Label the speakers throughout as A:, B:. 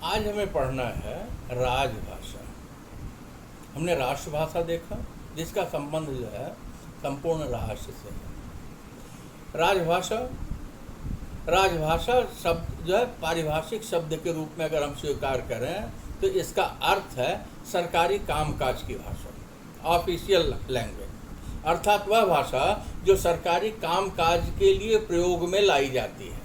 A: आज हमें पढ़ना है राजभाषा। हमने राष्ट्रभाषा देखा जिसका संबंध जो है संपूर्ण राष्ट्र से है। राजभाषा राजभाषा शब्द जो है पारिभाषिक शब्द के रूप में अगर हम स्वीकार करें तो इसका अर्थ है सरकारी कामकाज की भाषा, ऑफिशियल लैंग्वेज, अर्थात वह भाषा जो सरकारी कामकाज के लिए प्रयोग में लाई जाती है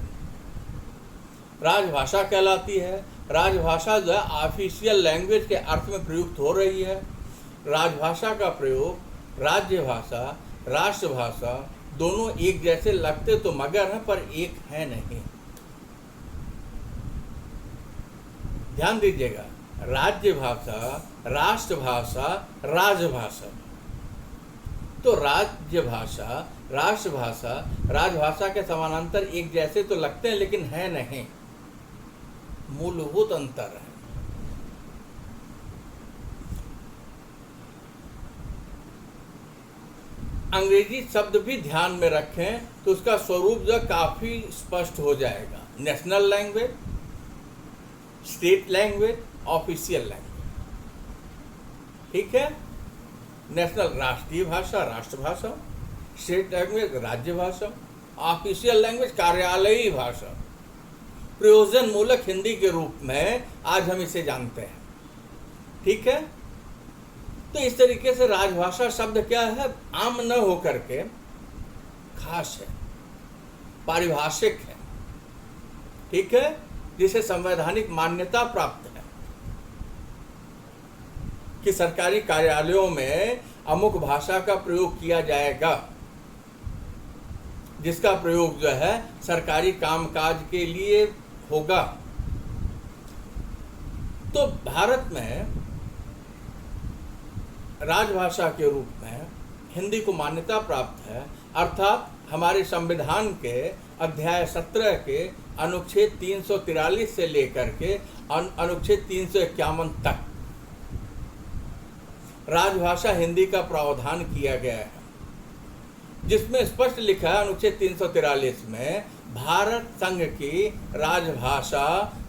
A: राजभाषा कहलाती है। राजभाषा जो है ऑफिशियल लैंग्वेज के अर्थ में प्रयुक्त हो रही है। राजभाषा का प्रयोग राज्य भाषा, राष्ट्रभाषा दोनों एक जैसे लगते तो मगर हैं पर एक है नहीं। ध्यान दीजिएगा, राज्य भाषा, राष्ट्रभाषा, राजभाषा। तो राज्य भाषा, राष्ट्रभाषा, राजभाषा के समानांतर एक जैसे तो लगते हैं लेकिन है नहीं, मूलभूत अंतर है। अंग्रेजी शब्द भी ध्यान में रखें तो उसका स्वरूप जो काफी स्पष्ट हो जाएगा। National language, state language, official language. ठीक है, नेशनल राष्ट्रीय भाषा, राष्ट्रभाषा, स्टेट लैंग्वेज राज्य भाषा, ऑफिशियल लैंग्वेज कार्यालयीय भाषा, प्रयोजन मूलक हिंदी के रूप में आज हम इसे जानते हैं। ठीक है, तो इस तरीके से राजभाषा शब्द क्या है, आम न होकर के खास है, पारिभाषिक है। ठीक है, जिसे संवैधानिक मान्यता प्राप्त है कि सरकारी कार्यालयों में अमुक भाषा का प्रयोग किया जाएगा, जिसका प्रयोग जो है सरकारी कामकाज के लिए होगा। तो भारत में राजभाषा के रूप में हिंदी को मान्यता प्राप्त है, अर्थात हमारे संविधान के अध्याय 17 के अनुच्छेद 343 से लेकर के अनुच्छेद 351 तक राजभाषा हिंदी का प्रावधान किया गया है, जिसमें स्पष्ट लिखा है अनुच्छेद 343 में भारत संघ की राजभाषा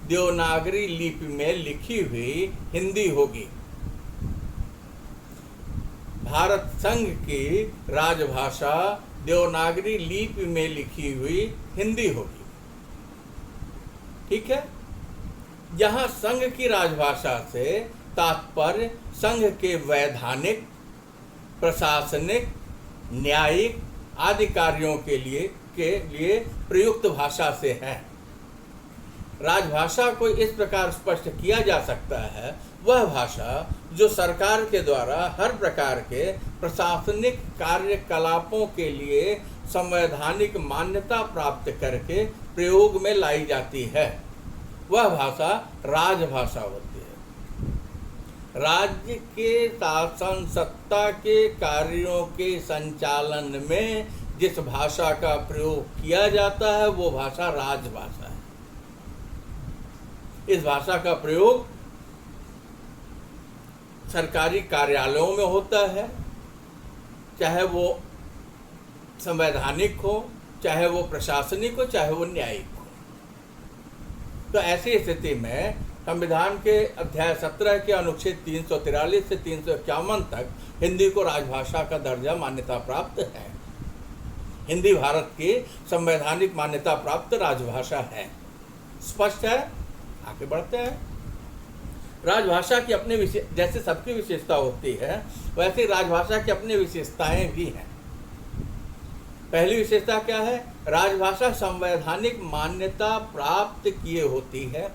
A: देवनागरी लिपि में लिखी हुई हिंदी होगी। भारत संघ की राजभाषा देवनागरी लिपि में लिखी हुई हिंदी होगी। ठीक है, जहां संघ की राजभाषा से तात्पर्य संघ के वैधानिक, प्रशासनिक, न्यायिक आदि कार्यों के लिए प्रयुक्त भाषा से है। राजभाषा को इस प्रकार स्पष्ट किया जा सकता है, वह भाषा जो सरकार के द्वारा हर प्रकार के प्रशासनिक कार्यकलापों के लिए संवैधानिक मान्यता प्राप्त करके प्रयोग में लाई जाती है, वह भाषा राजभाषा होती है। राज्य के शासन सत्ता के कार्यों के संचालन में जिस भाषा का प्रयोग किया जाता है वो भाषा राजभाषा है। इस भाषा का प्रयोग सरकारी कार्यालयों में होता है, चाहे वो संवैधानिक हो, चाहे वो प्रशासनिक हो, चाहे वो न्यायिक हो। तो ऐसी स्थिति में संविधान के अध्याय 17 के अनुच्छेद 343 से 351 तक हिंदी को राजभाषा का दर्जा मान्यता प्राप्त है। हिंदी भारत की संवैधानिक मान्यता प्राप्त राजभाषा है। स्पष्ट है, आगे बढ़ते हैं। राजभाषा की अपनी जैसे सबकी विशेषता होती है वैसे राजभाषा की अपनी विशेषताएं भी हैं। पहली विशेषता क्या है, राजभाषा संवैधानिक मान्यता प्राप्त किए होती है,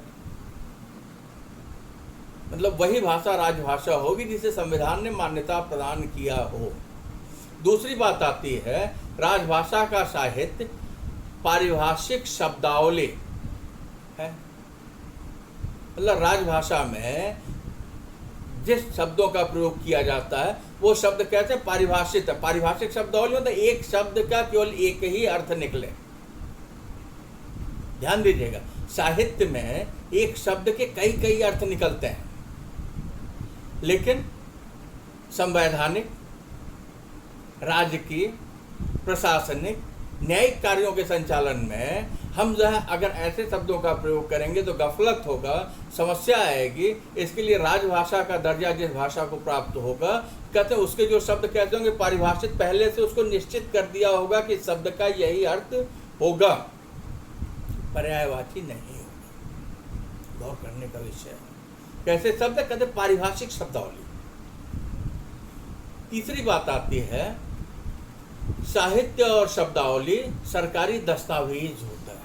A: मतलब वही भाषा राजभाषा होगी जिसे संविधान ने मान्यता प्रदान किया हो। दूसरी बात आती है, राजभाषा का साहित्य पारिभाषिक शब्दावली है, मतलब राजभाषा में जिस शब्दों का प्रयोग किया जाता है वो शब्द कहते हैं पारिभाषित है। पारिभाषिक शब्दावली मतलब एक शब्द का केवल एक ही अर्थ निकले। ध्यान दीजिएगा, साहित्य में एक शब्द के कई कई अर्थ निकलते हैं, लेकिन संवैधानिक, राजकीय, प्रशासनिक, न्यायिक कार्यों के संचालन में हम जो है अगर ऐसे शब्दों का प्रयोग करेंगे तो गफलत होगा, समस्या आएगी। इसके लिए राजभाषा का दर्जा जिस भाषा को प्राप्त होगा, कहते हैं उसके जो शब्द कहते होंगे परिभाषित पहले से उसको निश्चित कर दिया होगा कि शब्द का यही अर्थ होगा, पर्यायवाची नहीं होगा। गौर करने का विषय है। कैसे शब्द कहते पारिभाषिक शब्दावली। तीसरी बात आती है साहित्य और शब्दावली सरकारी दस्तावेज होता है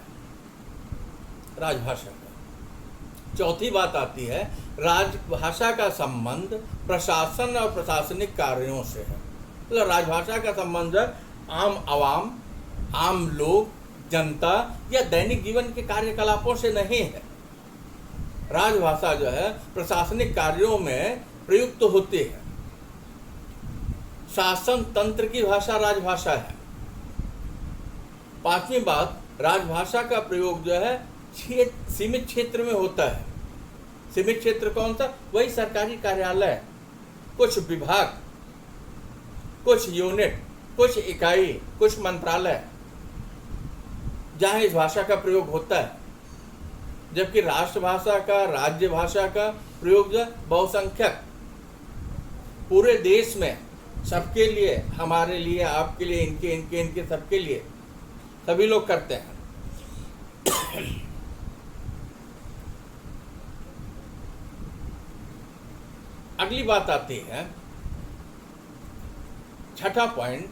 A: राजभाषा का। चौथी बात आती है राजभाषा का संबंध प्रशासन और प्रशासनिक कार्यों से है। मतलब राजभाषा का संबंध आम आवाम, आम लोग, जनता या दैनिक जीवन के कार्यकलापों से नहीं है। राजभाषा जो है प्रशासनिक कार्यों में प्रयुक्त होती है। शासन तंत्र की भाषा राजभाषा है। पांचवी बात, राजभाषा का प्रयोग जो है सीमित क्षेत्र में होता है। सीमित क्षेत्र कौन सा? वही सरकारी कार्यालय, कुछ विभाग, कुछ यूनिट, कुछ इकाई, कुछ मंत्रालय, जहां इस भाषा का प्रयोग होता है। जबकि राष्ट्रभाषा का, राज्य भाषा का प्रयोग जो बहुसंख्यक पूरे देश में सबके लिए, हमारे लिए, आपके लिए, इनके इनके इनके सबके लिए, सभी लोग करते हैं। अगली बात आती है छठा पॉइंट,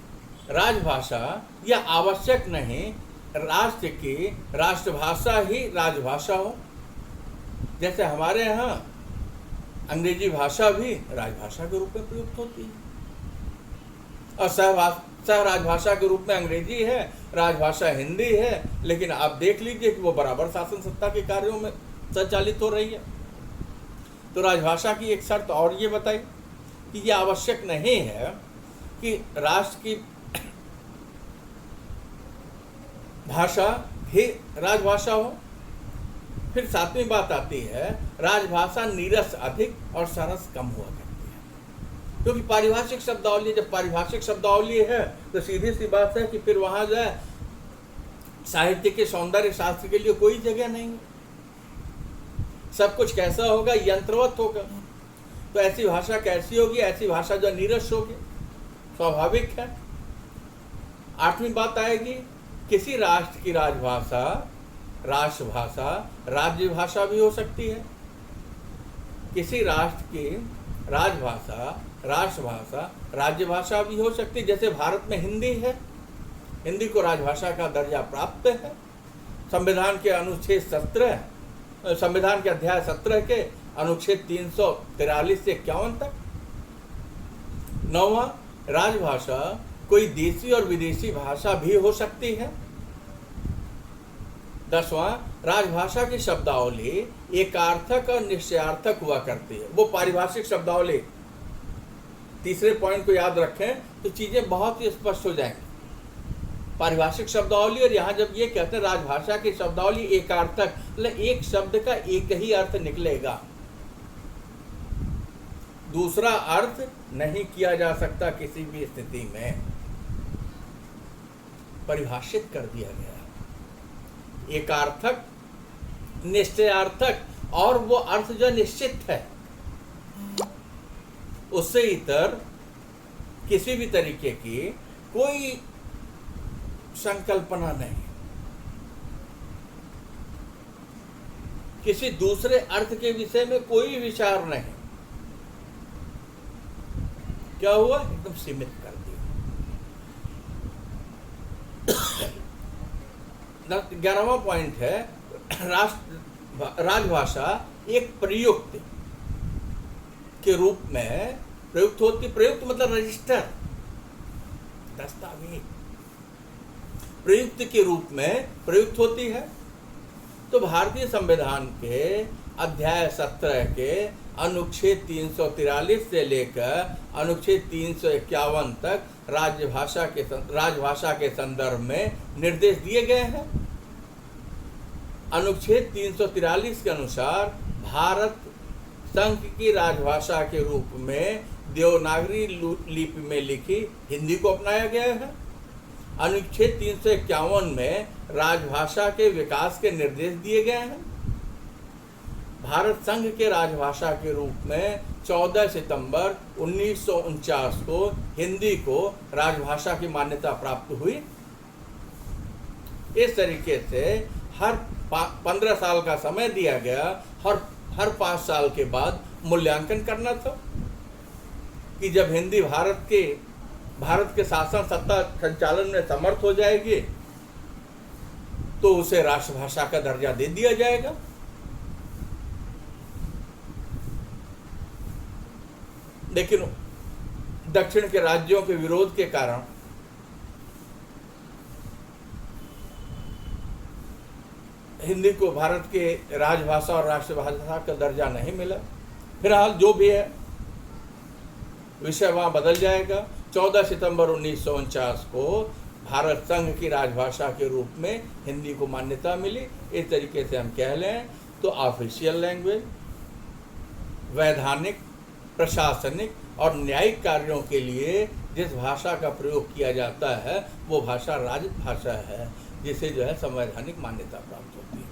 A: राजभाषा यह आवश्यक नहीं राष्ट्र की राष्ट्रभाषा ही राजभाषा हो। जैसे हमारे यहाँ अंग्रेजी भाषा भी राजभाषा के रूप में प्रयुक्त होती है और सह राजभाषा के रूप में अंग्रेजी है, राजभाषा हिंदी है। लेकिन आप देख लीजिए कि वो बराबर शासन सत्ता के कार्यों में संचालित हो रही है। तो राजभाषा की एक शर्त और ये बताई कि ये आवश्यक नहीं है कि राष्ट्र की भाषा ही राजभाषा हो। फिर सातवीं बात आती है राजभाषा नीरस अधिक और सरस कम हुआ करती है। क्योंकि पारिभाषिक शब्दावली, जब पारिभाषिक शब्दावली है तो सीधी सी बात है कि फिर वहां जो है साहित्य के सौंदर्य शास्त्र के लिए कोई जगह नहीं है। सब कुछ कैसा होगा? यंत्रवत होगा। तो ऐसी भाषा कैसी होगी? ऐसी भाषा जो नीरस होगी, स्वाभाविक है। आठवीं बात आएगी किसी राष्ट्र की राजभाषा राष्ट्रभाषा राज्य भाषा भी हो सकती है। किसी राष्ट्र की राजभाषा राष्ट्रभाषा राज्य भाषा भी हो सकती है। जैसे भारत में हिंदी है, हिंदी को राजभाषा का दर्जा प्राप्त है। संविधान के अनुच्छेद 17, संविधान के अध्याय 17 के अनुच्छेद 343 से 51 तक। 9वां, राजभाषा कोई देशी और विदेशी भाषा भी हो सकती है। 10वां, राजभाषा की शब्दावली एकार्थक और निश्चयार्थक हुआ करती है। वो पारिभाषिक शब्दावली, तीसरे पॉइंट को याद रखें तो चीजें बहुत ही स्पष्ट हो जाएंगी। पारिभाषिक शब्दावली, और यहाँ जब ये कहते हैं राजभाषा की शब्दावली एकार्थक, मतलब एक शब्द का एक ही अर्थ निकलेगा, दूसरा अर्थ नहीं किया जा सकता किसी भी स्थिति में। परिभाषित कर दिया गया एकार्थक, निश्चयार्थक, और वो अर्थ जो निश्चित है, उससे इतर किसी भी तरीके की कोई संकल्पना नहीं, किसी दूसरे अर्थ के विषय में कोई विचार नहीं। क्या हुआ? एकदम सीमित कर दिया। 11वां पॉइंट है राजभाषा एक प्रयुक्त के रूप में प्रयुक्त होती। प्रयुक्त मतलब रजिस्टर, दस्तावेज, प्रयुक्त के रूप में प्रयुक्त होती है। तो भारतीय संविधान के अध्याय 17 के अनुच्छेद 343 से लेकर अनुच्छेद 351 तक राजभाषा के संदर्भ में निर्देश दिए गए हैं। अनुच्छेद 343 के अनुसार भारत संघ की राजभाषा के रूप में देवनागरी लिपि में लिखी हिंदी को अपनाया गया है। अनुच्छेद 351 में राजभाषा के विकास के निर्देश दिए गए हैं। भारत संघ के राजभाषा के रूप में 14 सितंबर 1949 को हिंदी को राजभाषा की मान्यता प्राप्त हुई। इस तरीके से हर 15 साल का समय दिया गया, हर 5 साल के बाद मूल्यांकन करना था कि जब हिंदी भारत के शासन सत्ता संचालन में समर्थ हो जाएगी तो उसे राष्ट्रभाषा का दर्जा दे दिया जाएगा। लेकिन दक्षिण के राज्यों के विरोध के कारण हिंदी को भारत के राजभाषा और राष्ट्रभाषा का दर्जा नहीं मिला। फिलहाल जो भी है विषय वहाँ बदल जाएगा। 14 सितंबर 1949 को भारत संघ की राजभाषा के रूप में हिंदी को मान्यता मिली। इस तरीके से हम कह लें तो ऑफिशियल लैंग्वेज वैधानिक, प्रशासनिक और न्यायिक कार्यों के लिए जिस भाषा का प्रयोग किया जाता है वो भाषा राजभाषा है, जिसे जो है संवैधानिक मान्यता प्राप्त होती है।